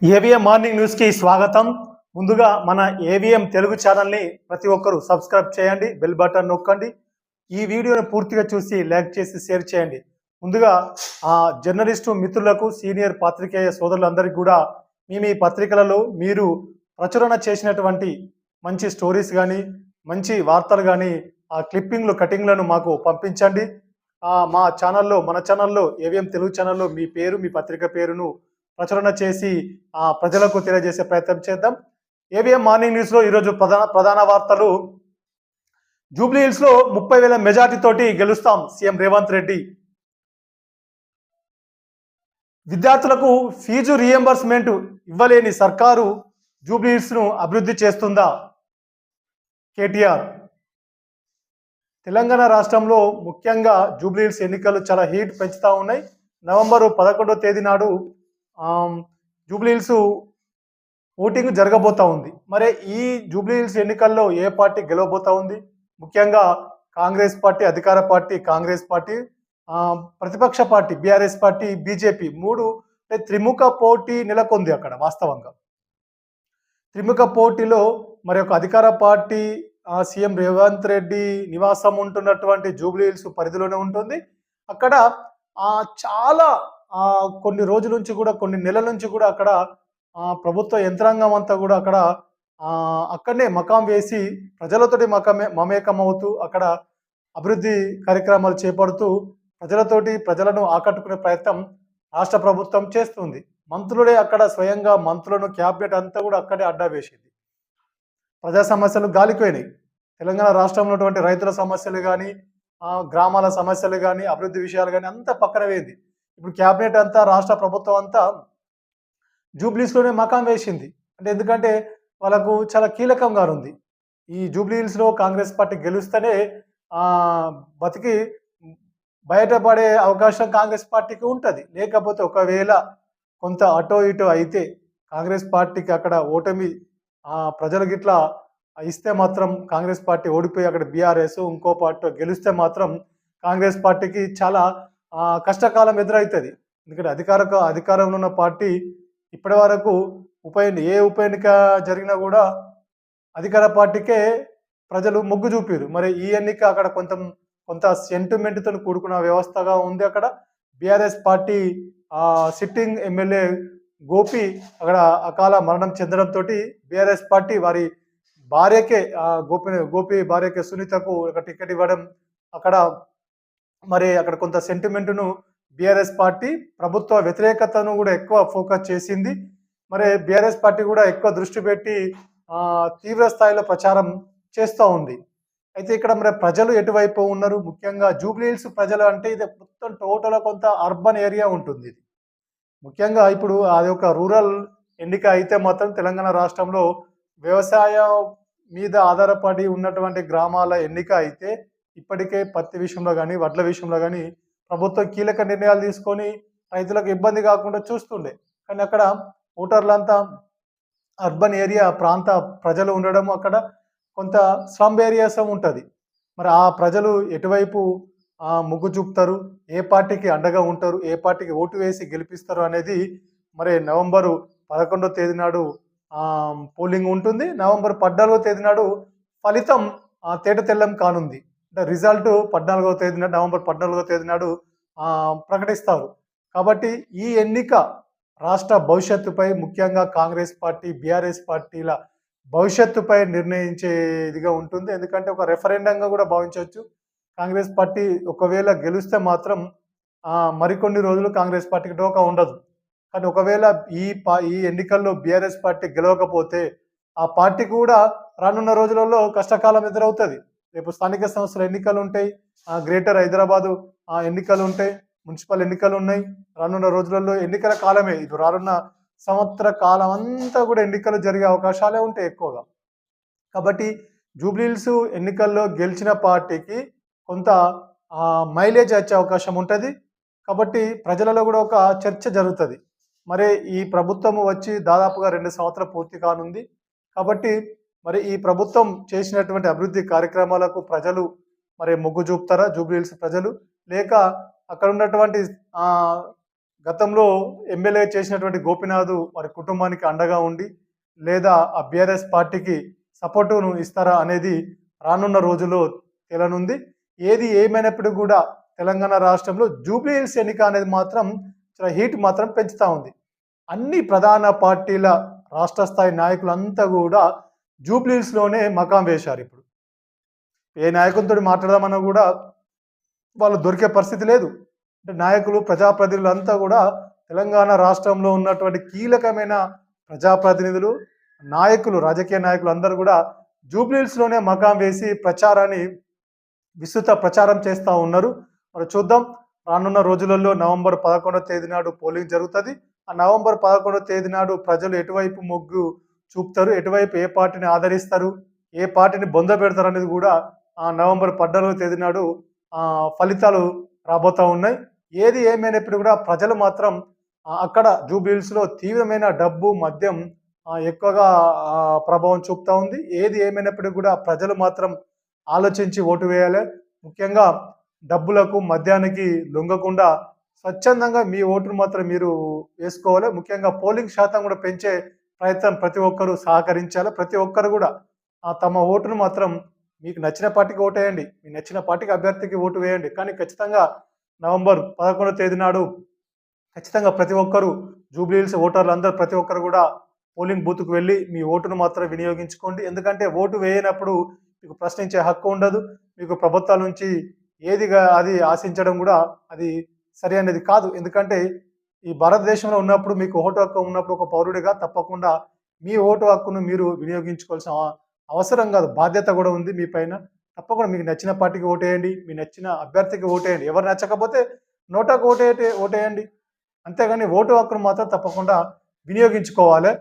AVM morning news కి స్వాగతం. ముందుగా మన ఏవిఎం తెలుగు ఛానల్ ని ప్రతి ఒక్కరూ సబ్స్క్రైబ్ చేయండి, బెల్ బటన్ నొక్కండి. ఈ వీడియోని పూర్తిగా చూసి లైక్ చేసి షేర్ చేయండి. ముందుగా జర్నలిస్టు మిత్రులకు, సీనియర్ పాత్రికేయ సోదరులందరికీ కూడా మీ పత్రికలలో మీరు ప్రచురణ చేసినటువంటి మంచి స్టోరీస్ కానీ, మంచి వార్తలు కానీ, ఆ క్లిప్పింగ్లు, కటింగ్లను మాకు పంపించండి. మన ఛానల్లో ఏవిఎం తెలుగు ఛానల్లో మీ పేరు, మీ పత్రిక పేరును ప్రచురణ చేసి ప్రజలకు తెలియజేసే ప్రయత్నం చేద్దాం. ఏవిఎం మార్నింగ్ న్యూస్ లో ఈరోజు ప్రధాన వార్తలు. జూబ్లీ హిల్స్ లో 30,000 మెజార్టీ తోటి గెలుస్తాం సీఎం రేవంత్ రెడ్డి. విద్యార్థులకు ఫీజు రీఎంబర్స్మెంట్ ఇవ్వలేని సర్కారు జూబ్లీ హిల్స్ ను అభివృద్ధి చేస్తుందా? కేటీఆర్. తెలంగాణ రాష్ట్రంలో ముఖ్యంగా జూబ్లీ హిల్స్ ఎన్నికలు చాలా హీట్ పెంచుతూ ఉన్నాయి. నవంబర్ 11వ తేదీ నాడు జూబ్లీ హిల్స్ ఓటింగ్ జరగబోతా ఉంది. మరి ఈ జూబ్లీ హిల్స్ ఎన్నికల్లో ఏ పార్టీ గెలవబోతా ఉంది? ముఖ్యంగా కాంగ్రెస్ పార్టీ, అధికార పార్టీ కాంగ్రెస్ పార్టీ, ప్రతిపక్ష పార్టీ బీఆర్ఎస్ పార్టీ, బీజేపీ, త్రిముఖ పోటీ నెలకొంది అక్కడ. వాస్తవంగా త్రిముఖ పోటీలో మరి ఒక అధికార పార్టీ సీఎం రేవంత్ రెడ్డి నివాసం ఉంటున్నటువంటి జూబ్లీ హిల్స్ పరిధిలోనే ఉంటుంది. అక్కడ చాలా కొన్ని రోజుల నుంచి కూడా, కొన్ని నెలల నుంచి కూడా అక్కడ ప్రభుత్వ యంత్రాంగం అంతా కూడా అక్కడనే మకాం వేసి ప్రజలతోటి మమేకం అవుతూ అక్కడ అభివృద్ధి కార్యక్రమాలు చేపడుతూ ప్రజలను ఆకట్టుకునే ప్రయత్నం రాష్ట్ర ప్రభుత్వం చేస్తుంది. మంత్రులే అక్కడ స్వయంగా మంత్రులను, క్యాబినెట్ అంతా కూడా అక్కడే అడ్డా వేసింది. ప్రజా సమస్యలు గాలిపోయినాయి. తెలంగాణ రాష్ట్రంలో ఉన్నటువంటి రైతుల సమస్యలు కానీ, గ్రామాల సమస్యలు కానీ, అభివృద్ధి విషయాలు కానీ అంతా పక్కన వేయింది. ఇప్పుడు క్యాబినెట్ అంతా, రాష్ట్ర ప్రభుత్వం అంతా జూబ్లీస్లోనే మకాం వేసింది. ఎందుకంటే వాళ్ళకు చాలా కీలకంగా ఉంది. ఈ జూబ్లీ హిల్స్లో కాంగ్రెస్ పార్టీ గెలుస్తేనే బతికి బయటపడే అవకాశం కాంగ్రెస్ పార్టీకి ఉంటుంది. లేకపోతే ఒకవేళ కొంత అటో ఇటో అయితే కాంగ్రెస్ పార్టీకి అక్కడ ఓటమి ప్రజలు గిట్లా ఇస్తే మాత్రం కాంగ్రెస్ పార్టీ ఓడిపోయి అక్కడ బీఆర్ఎస్ ఇంకో పార్టీ గెలిస్తే మాత్రం కాంగ్రెస్ పార్టీకి చాలా కష్టకాలం ఎదురవుతుంది. ఎందుకంటే అధికారంలో ఉన్న పార్టీ ఇప్పటి వరకు ఏ ఉప ఎన్నిక జరిగినా కూడా అధికార పార్టీకే ప్రజలు మొగ్గు చూపారు. మరి ఈ ఎన్నిక అక్కడ కొంత సెంటిమెంట్తో కూడుకున్న వ్యవస్థగా ఉంది. అక్కడ BRS party sitting MLA Gopi అక్కడ అకాల మరణం చెందడంతో బీఆర్ఎస్ పార్టీ వారి భార్యకే, గోపి భార్యకే సునీతకు ఒక టికెట్ ఇవ్వడం, అక్కడ కొంత సెంటిమెంట్ను బీఆర్ఎస్ పార్టీ ప్రభుత్వ వ్యతిరేకతను కూడా ఎక్కువ ఫోకస్ చేసింది. మరి బీఆర్ఎస్ పార్టీ కూడా ఎక్కువ దృష్టి పెట్టి తీవ్ర స్థాయిలో ప్రచారం చేస్తూ ఉంది. అయితే ఇక్కడ మరి ప్రజలు ఎటువైపు ఉన్నారు? ముఖ్యంగా జూబ్లీ హిల్స్ ప్రజలు అంటే ఇది మొత్తం టోటల్ కొంత అర్బన్ ఏరియా ఉంటుంది. ఇది ముఖ్యంగా ఇప్పుడు అది ఒక రూరల్ ఎన్నిక అయితే మాత్రం తెలంగాణ రాష్ట్రంలో వ్యవసాయం మీద ఆధారపడి ఉన్నటువంటి గ్రామాల ఎన్నిక అయితే ఇప్పటికే పత్తి విషయంలో కానీ, వడ్ల విషయంలో కానీ ప్రభుత్వం కీలక నిర్ణయాలు తీసుకొని రైతులకు ఇబ్బంది కాకుండా చూస్తుండే. కానీ అక్కడ ఓటర్లంతా అర్బన్ ఏరియా ప్రాంత ప్రజలు ఉండడం, అక్కడ కొంత స్లమ్ ఏరియాస్ ఉంటుంది. మరి ఆ ప్రజలు ఎటువైపు మొగ్గు చూపుతారు, ఏ పార్టీకి అండగా ఉంటారు, ఏ పార్టీకి ఓటు వేసి గెలిపిస్తారు అనేది మరి నవంబర్ 11వ తేదీ నాడు పోలింగ్ ఉంటుంది. నవంబర్ 14వ తేదీ నాడు ఫలితం తేట తెల్లం కానుంది. అంటే రిజల్ట్ నవంబర్ 14వ తేదీ నాడు ప్రకటిస్తారు. కాబట్టి ఈ ఎన్నిక రాష్ట్ర భవిష్యత్తుపై, ముఖ్యంగా కాంగ్రెస్ పార్టీ, బీఆర్ఎస్ పార్టీల భవిష్యత్తుపై నిర్ణయించేదిగా ఉంటుంది. ఎందుకంటే ఒక రెఫరెండంగా కూడా భావించవచ్చు. కాంగ్రెస్ పార్టీ ఒకవేళ గెలిస్తే మాత్రం మరికొన్ని రోజులు కాంగ్రెస్ పార్టీకి డోకా ఉండదు. కానీ ఒకవేళ ఈ ఎన్నికల్లో బీఆర్ఎస్ పార్టీ గెలవకపోతే ఆ పార్టీ కూడా రానున్న రోజులలో కష్టకాలం ఎదురవుతుంది. రేపు స్థానిక సంస్థల ఎన్నికలు ఉంటాయి, గ్రేటర్ హైదరాబాదు ఎన్నికలు ఉంటాయి, మున్సిపల్ ఎన్నికలు ఉన్నాయి. రానున్న రోజులలో ఎన్నికల కాలమే. ఇది రానున్న సంవత్సర కాలం అంతా కూడా ఎన్నికలు జరిగే అవకాశాలే ఉంటాయి ఎక్కువగా. కాబట్టి జూబ్లీ హిల్స్ ఎన్నికల్లో గెలిచిన పార్టీకి కొంత మైలేజ్ వచ్చే అవకాశం ఉంటుంది. కాబట్టి ప్రజలలో కూడా ఒక చర్చ జరుగుతుంది. మరి ఈ ప్రభుత్వం వచ్చి దాదాపుగా 2 సంవత్సరాలు పూర్తి కానుంది. కాబట్టి మరి ఈ ప్రభుత్వం చేసినటువంటి అభివృద్ధి కార్యక్రమాలకు ప్రజలు మరి మొగ్గు చూపుతారా జూబ్లీ హిల్స్ ప్రజలు? లేక అక్కడ ఉన్నటువంటి గతంలో ఎమ్మెల్యే చేసినటువంటి గోపీనాథ్ వారి కుటుంబానికి అండగా ఉండి లేదా ఆ బీఆర్ఎస్ పార్టీకి సపోర్టును ఇస్తారా అనేది రానున్న రోజుల్లో తేలనుంది. ఏది ఏమైనప్పటికీ కూడా తెలంగాణ రాష్ట్రంలో జూబ్లీ హిల్స్ ఎన్నిక అనేది మాత్రం చాలా హీట్ మాత్రం పెంచుతా ఉంది. అన్ని ప్రధాన పార్టీల రాష్ట్ర స్థాయి నాయకులంతా కూడా జూబ్లీ హిల్స్‌లోనే మకాం వేశారు ఇప్పుడు. ఏ నాయకునితోటి మాట్లాడదామన్నా కూడా వాళ్ళు దొరికే పరిస్థితి లేదు. అంటే నాయకులు, ప్రజాప్రతినిధులంతా కూడా తెలంగాణ రాష్ట్రంలో ఉన్నటువంటి కీలకమైన ప్రజాప్రతినిధులు, నాయకులు, రాజకీయ నాయకులు అందరూ కూడా జూబ్లీ హిల్స్‌లోనే మకాం వేసి ప్రచారాన్ని విస్తృత ప్రచారం చేస్తా ఉన్నారు. మరి చూద్దాం రానున్న రోజులలో నవంబర్ 11వ తేదీ నాడు పోలింగ్ జరుగుతది. ఆ నవంబర్ 11వ తేదీ నాడు ప్రజలు ఎటువైపు మొగ్గు చూపుతారు, ఎటువైపు ఏ పార్టీని ఆదరిస్తారు, ఏ పార్టీని బొందబెడతారనేది కూడా నవంబర్ 14వ తేదీ నాడు ఫలితాలు రాబోతా ఉన్నాయి. ఏది ఏమైనప్పటికీ కూడా ప్రజలు మాత్రం అక్కడ జూబ్లీ హిల్స్‌లో తీవ్రమైన డబ్బు, మద్యం ఎక్కువగా ప్రభావం చూపుతా ఉంది. ఏది ఏమైనప్పటికీ కూడా ప్రజలు మాత్రం ఆలోచించి ఓటు వేయాలి. ముఖ్యంగా డబ్బులకు, మద్యానికి లొంగకుండా స్వచ్ఛందంగా మీ ఓటును మాత్రం మీరు వేసుకోవాలి. ముఖ్యంగా పోలింగ్ శాతం కూడా పెంచే ప్రయత్నం ప్రతి ఒక్కరు సహకరించాలి. ప్రతి ఒక్కరు కూడా తమ ఓటును మాత్రం మీకు నచ్చిన పార్టీకి ఓటేయండి. మీ నచ్చిన పార్టీకి అభ్యర్థికి ఓటు వేయండి. కానీ ఖచ్చితంగా నవంబర్ 11వ తేదీ నాడు ఖచ్చితంగా ప్రతి ఒక్కరు జూబ్లీ హిల్స్ ఓటర్లందరూ ప్రతి ఒక్కరు కూడా పోలింగ్ బూత్‌కు వెళ్లి మీ ఓటును మాత్రం వినియోగించుకోండి. ఎందుకంటే ఓటు వేయనప్పుడు మీకు ప్రశ్నించే హక్కు ఉండదు. మీకు ప్రభుత్వాల నుంచి అది ఆశించడం కూడా అది సరైనది కాదు. ఎందుకంటే ఈ భారతదేశంలో ఉన్నప్పుడు మీకు ఓటు హక్కు ఉన్నప్పుడు ఒక పౌరుడిగా తప్పకుండా మీ ఓటు హక్కును మీరు వినియోగించుకోవాల్సిన అవసరం కాదు, బాధ్యత కూడా ఉంది మీ పైన. తప్పకుండా మీకు నచ్చిన పార్టీకి ఓటేయండి. మీ నచ్చిన అభ్యర్థికి ఓటేయండి. ఎవరు నచ్చకపోతే నోటాకు ఓటేయండి. అంతేగాని ఓటు హక్కును మాత్రం తప్పకుండా వినియోగించుకోవాలి.